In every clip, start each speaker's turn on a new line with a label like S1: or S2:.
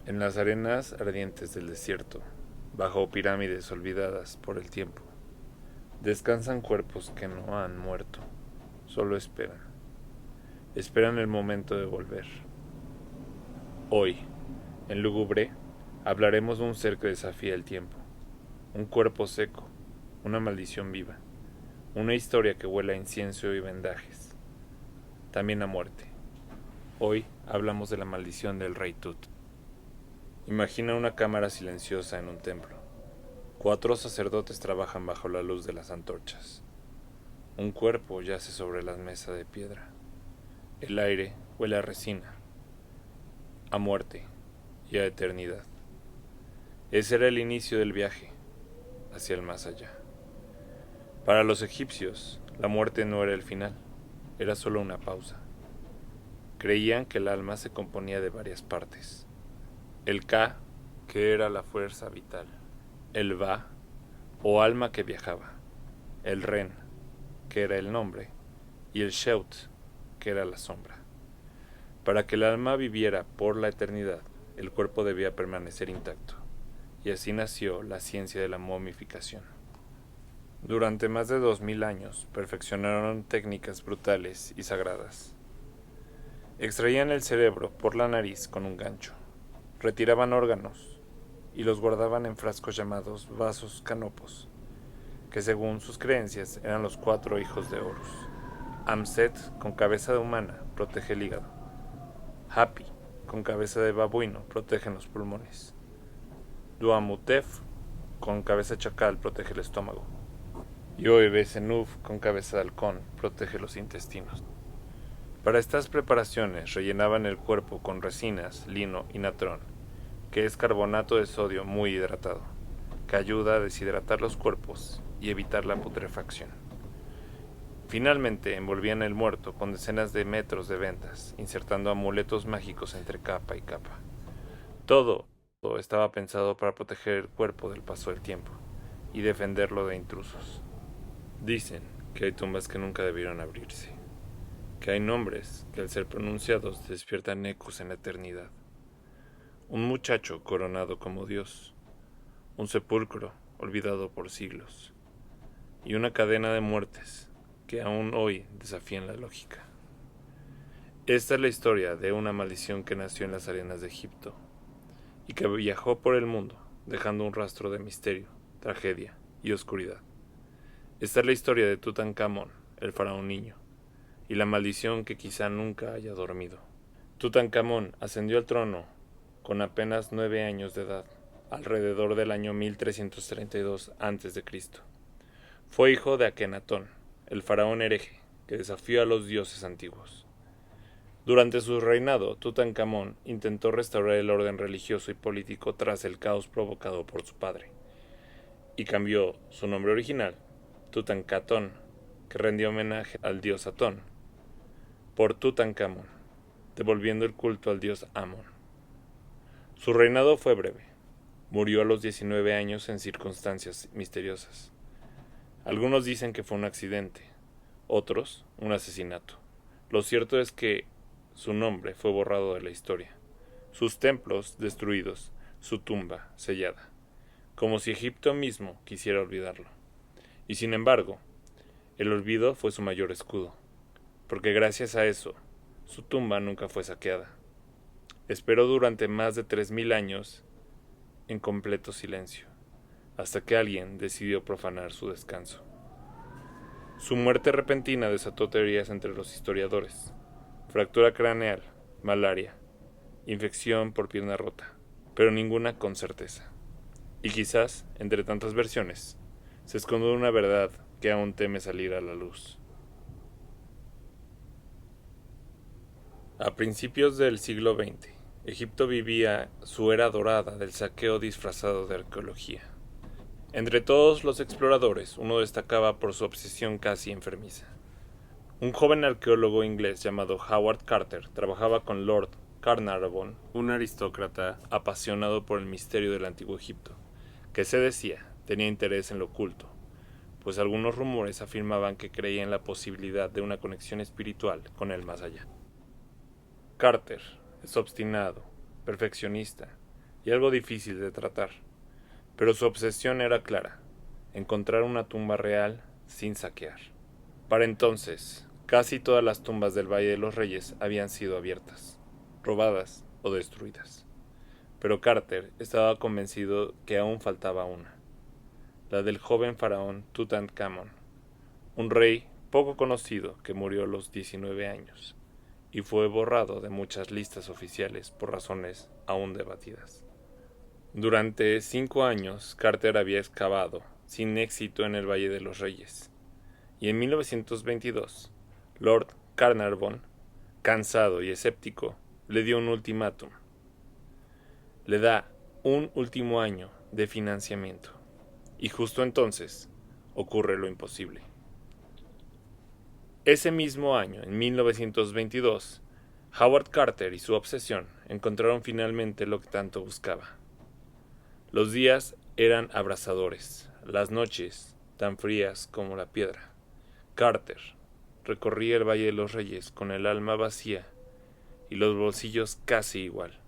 S1: En las arenas ardientes del desierto, bajo pirámides olvidadas por el tiempo, descansan cuerpos que no han muerto, solo esperan. Esperan el momento de volver. Hoy, en Lúgubre, hablaremos de un ser que desafía el tiempo, un cuerpo seco, una maldición viva, una historia que huele a incienso y vendajes, también a muerte. Hoy hablamos de la maldición del Rey Tut. Imagina una cámara silenciosa en un templo. 4 sacerdotes trabajan bajo la luz de las antorchas. Un cuerpo yace sobre la mesa de piedra. El aire huele a resina, a muerte y a eternidad. Ese era el inicio del viaje hacia el más allá. Para los egipcios, la muerte no era el final, era solo una pausa. Creían que el alma se componía de varias partes. El Ka, que era la fuerza vital. El Ba, o alma que viajaba. El Ren, que era el nombre. Y el Sheut, que era la sombra. Para que el alma viviera por la eternidad, el cuerpo debía permanecer intacto. Y así nació la ciencia de la momificación. Durante más de 2000 años perfeccionaron técnicas brutales y sagradas. Extraían el cerebro por la nariz con un gancho. Retiraban órganos y los guardaban en frascos llamados vasos canopos, que según sus creencias eran los 4 hijos de Horus. Amset, con cabeza de humana, protege el hígado. Hapi, con cabeza de babuino, protege los pulmones. Duamutef, con cabeza de chacal, protege el estómago. Y Oebesenuf, con cabeza de halcón, protege los intestinos. Para estas preparaciones rellenaban el cuerpo con resinas, lino y natrón, que es carbonato de sodio muy hidratado, que ayuda a deshidratar los cuerpos y evitar la putrefacción. Finalmente envolvían el muerto con decenas de metros de vendas, insertando amuletos mágicos entre capa y capa. Todo estaba pensado para proteger el cuerpo del paso del tiempo y defenderlo de intrusos. Dicen que hay tumbas que nunca debieron abrirse, que hay nombres que al ser pronunciados despiertan ecos en la eternidad. Un muchacho coronado como Dios, un sepulcro olvidado por siglos, y una cadena de muertes que aún hoy desafían la lógica. Esta es la historia de una maldición que nació en las arenas de Egipto y que viajó por el mundo, dejando un rastro de misterio, tragedia y oscuridad. Esta es la historia de Tutankamón, el faraón niño, y la maldición que quizá nunca haya dormido. Tutankamón ascendió al trono con apenas 9 años de edad, alrededor del año 1332 a.C. Fue hijo de Akenatón, el faraón hereje, que desafió a los dioses antiguos. Durante su reinado, Tutankamón intentó restaurar el orden religioso y político tras el caos provocado por su padre, y cambió su nombre original, Tutankatón, que rendió homenaje al dios Atón, por Tutankamón, devolviendo el culto al dios Amón. Su reinado fue breve. Murió a los 19 años en circunstancias misteriosas. Algunos dicen que fue un accidente, otros un asesinato. Lo cierto es que su nombre fue borrado de la historia, sus templos destruidos, su tumba sellada, como si Egipto mismo quisiera olvidarlo. Y sin embargo, el olvido fue su mayor escudo, porque gracias a eso, su tumba nunca fue saqueada. Esperó durante más de 3000 años en completo silencio, hasta que alguien decidió profanar su descanso. Su muerte repentina desató teorías entre los historiadores: fractura craneal, malaria, infección por pierna rota, pero ninguna con certeza. Y quizás, entre tantas versiones, se esconde una verdad que aún teme salir a la luz. A principios del siglo XX, Egipto vivía su era dorada del saqueo disfrazado de arqueología. Entre todos los exploradores, uno destacaba por su obsesión casi enfermiza. Un joven arqueólogo inglés llamado Howard Carter trabajaba con Lord Carnarvon, un aristócrata apasionado por el misterio del antiguo Egipto, que se decía tenía interés en lo oculto, pues algunos rumores afirmaban que creía en la posibilidad de una conexión espiritual con el más allá. Carter es obstinado, perfeccionista, y algo difícil de tratar, pero su obsesión era clara: encontrar una tumba real sin saquear. Para entonces, casi todas las tumbas del Valle de los Reyes habían sido abiertas, robadas o destruidas. Pero Carter estaba convencido que aún faltaba una, la del joven faraón Tutankamón, un rey poco conocido que murió a los 19 años y fue borrado de muchas listas oficiales por razones aún debatidas. Durante 5 años, Carter había excavado sin éxito en el Valle de los Reyes, y en 1922, Lord Carnarvon, cansado y escéptico, le dio un ultimátum. Le da un último año de financiamiento, y justo entonces ocurre lo imposible. Ese mismo año, en 1922, Howard Carter y su obsesión encontraron finalmente lo que tanto buscaba. Los días eran abrasadores, las noches tan frías como la piedra. Carter recorría el Valle de los Reyes con el alma vacía y los bolsillos casi igual,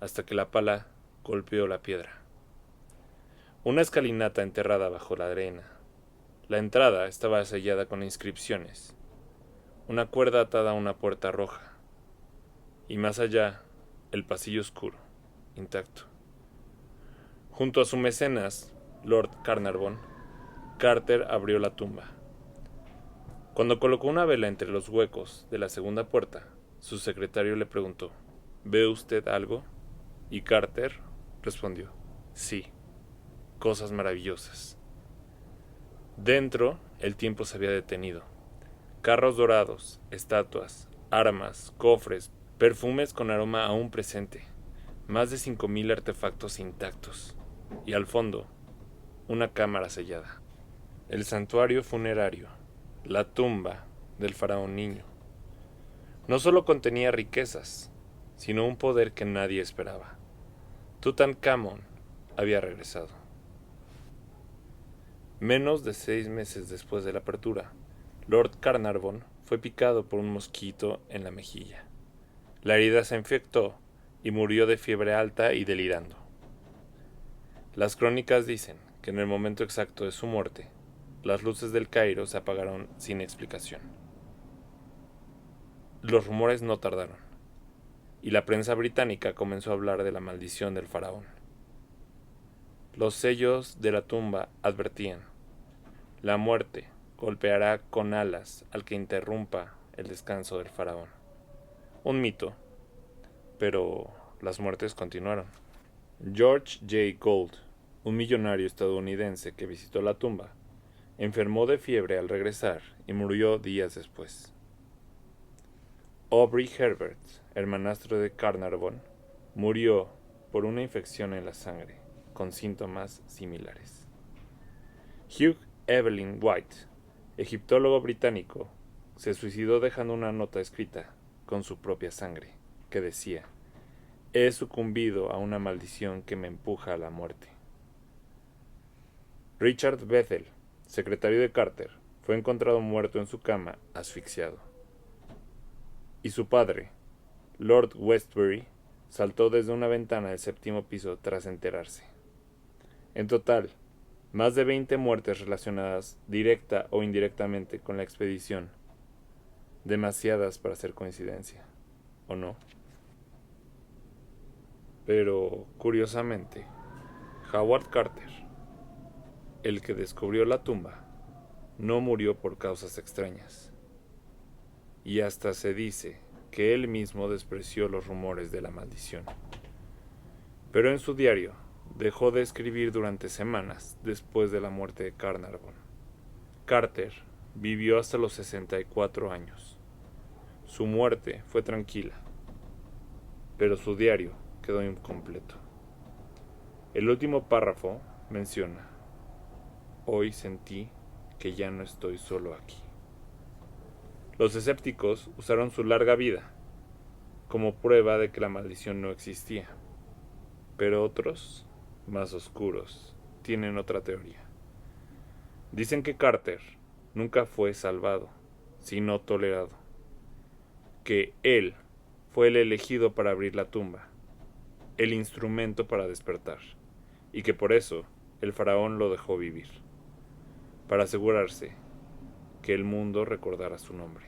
S1: hasta que la pala golpeó la piedra. Una escalinata enterrada bajo la arena. La entrada estaba sellada con inscripciones, una cuerda atada a una puerta roja, y más allá, el pasillo oscuro, intacto. Junto a su mecenas, Lord Carnarvon, Carter abrió la tumba. Cuando colocó una vela entre los huecos de la segunda puerta, su secretario le preguntó: ¿Ve usted algo? Y Carter respondió: sí, cosas maravillosas. Dentro, el tiempo se había detenido. Carros dorados, estatuas, armas, cofres, perfumes con aroma aún presente, más de 5,000 artefactos intactos, y al fondo, una cámara sellada. El santuario funerario, la tumba del faraón niño, no solo contenía riquezas, sino un poder que nadie esperaba. Tutankamón había regresado. Menos de 6 meses después de la apertura, Lord Carnarvon fue picado por un mosquito en la mejilla. La herida se infectó y murió de fiebre alta y delirando. Las crónicas dicen que en el momento exacto de su muerte, las luces del Cairo se apagaron sin explicación. Los rumores no tardaron, y la prensa británica comenzó a hablar de la maldición del faraón. Los sellos de la tumba advertían: la muerte golpeará con alas al que interrumpa el descanso del faraón. Un mito, pero las muertes continuaron. George J. Gould, un millonario estadounidense que visitó la tumba, enfermó de fiebre al regresar y murió días después. Aubrey Herbert, hermanastro de Carnarvon, murió por una infección en la sangre, con síntomas similares. Hugh Evelyn White, egiptólogo británico, se suicidó dejando una nota escrita con su propia sangre, que decía: he sucumbido a una maldición que me empuja a la muerte. Richard Bethel, secretario de Carter, fue encontrado muerto en su cama, asfixiado. Y su padre, Lord Westbury, saltó desde una ventana del 7º piso tras enterarse. En total, más de 20 muertes relacionadas directa o indirectamente con la expedición. Demasiadas para ser coincidencia, ¿o no? Pero, curiosamente, Howard Carter, el que descubrió la tumba, no murió por causas extrañas. Y hasta se dice que él mismo despreció los rumores de la maldición. Pero en su diario dejó de escribir durante semanas después de la muerte de Carnarvon. Carter vivió hasta los 64 años. Su muerte fue tranquila, pero su diario quedó incompleto. El último párrafo menciona: hoy sentí que ya no estoy solo aquí. Los escépticos usaron su larga vida como prueba de que la maldición no existía, pero otros, más oscuros, tienen otra teoría. Dicen que Carter nunca fue salvado, sino tolerado, que él fue el elegido para abrir la tumba, el instrumento para despertar, y que por eso el faraón lo dejó vivir, para asegurarse que el mundo recordara su nombre.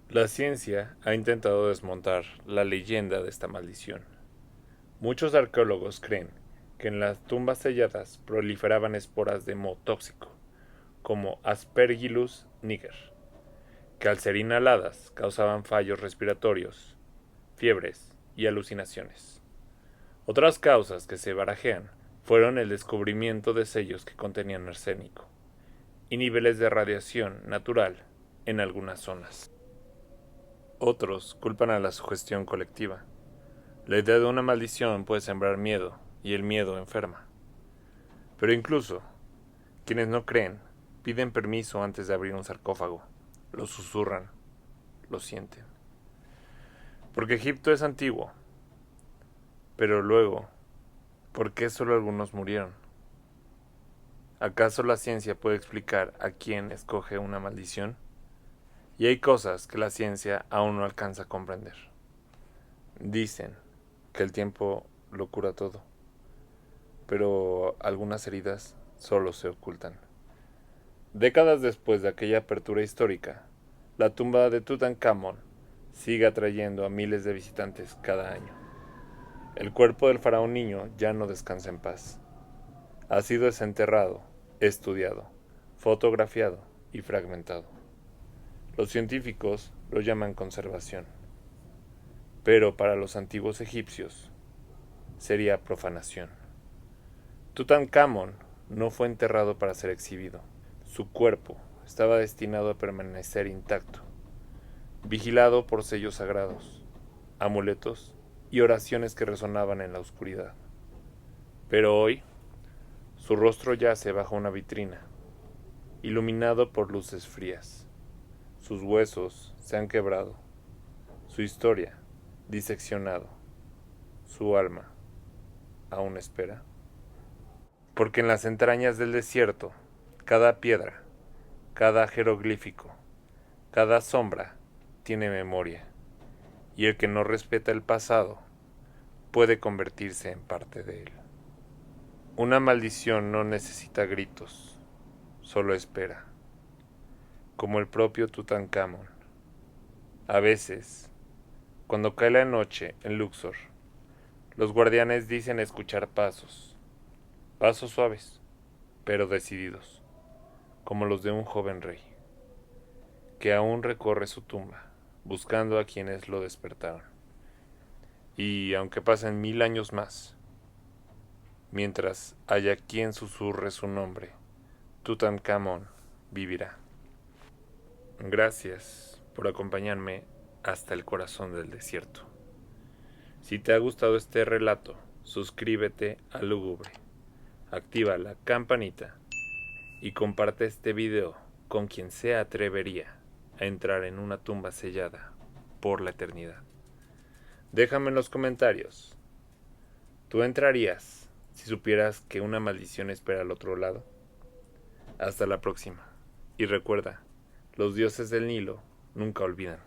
S1: La ciencia ha intentado desmontar la leyenda de esta maldición. Muchos arqueólogos creen que en las tumbas selladas proliferaban esporas de moho tóxico, como Aspergillus niger, que al ser inhaladas causaban fallos respiratorios, fiebres y alucinaciones. Otras causas que se barajean fueron el descubrimiento de sellos que contenían arsénico y niveles de radiación natural en algunas zonas. Otros culpan a la sugestión colectiva. La idea de una maldición puede sembrar miedo, y el miedo enferma. Pero incluso, quienes no creen, piden permiso antes de abrir un sarcófago. Lo susurran, lo sienten. Porque Egipto es antiguo. Pero luego, ¿por qué solo algunos murieron? ¿Acaso la ciencia puede explicar a quién escoge una maldición? Y hay cosas que la ciencia aún no alcanza a comprender. Dicen que el tiempo lo cura todo, pero algunas heridas solo se ocultan. Décadas después de aquella apertura histórica, la tumba de Tutankamón sigue atrayendo a miles de visitantes cada año. El cuerpo del faraón niño ya no descansa en paz. Ha sido desenterrado, estudiado, fotografiado y fragmentado. Los científicos lo llaman conservación, pero para los antiguos egipcios sería profanación. Tutankamón no fue enterrado para ser exhibido. Su cuerpo estaba destinado a permanecer intacto, vigilado por sellos sagrados, amuletos y oraciones que resonaban en la oscuridad. Pero hoy, su rostro yace bajo una vitrina, iluminado por luces frías. Sus huesos se han quebrado, su historia diseccionado, su alma aún espera. Porque en las entrañas del desierto, cada piedra, cada jeroglífico, cada sombra tiene memoria, y el que no respeta el pasado puede convertirse en parte de él. Una maldición no necesita gritos, solo espera, como el propio Tutankamón. A veces, cuando cae la noche en Luxor, los guardianes dicen escuchar pasos suaves, pero decididos, como los de un joven rey, que aún recorre su tumba, buscando a quienes lo despertaron. Y aunque pasen 1000 años más, mientras haya quien susurre su nombre, Tutankamón vivirá. Gracias por acompañarme hasta el corazón del desierto. Si te ha gustado este relato, suscríbete a Lúgubre, activa la campanita y comparte este video con quien se atrevería a entrar en una tumba sellada por la eternidad. Déjame en los comentarios, ¿tú entrarías si supieras que una maldición espera al otro lado? Hasta la próxima. Y recuerda, los dioses del Nilo nunca olvidan.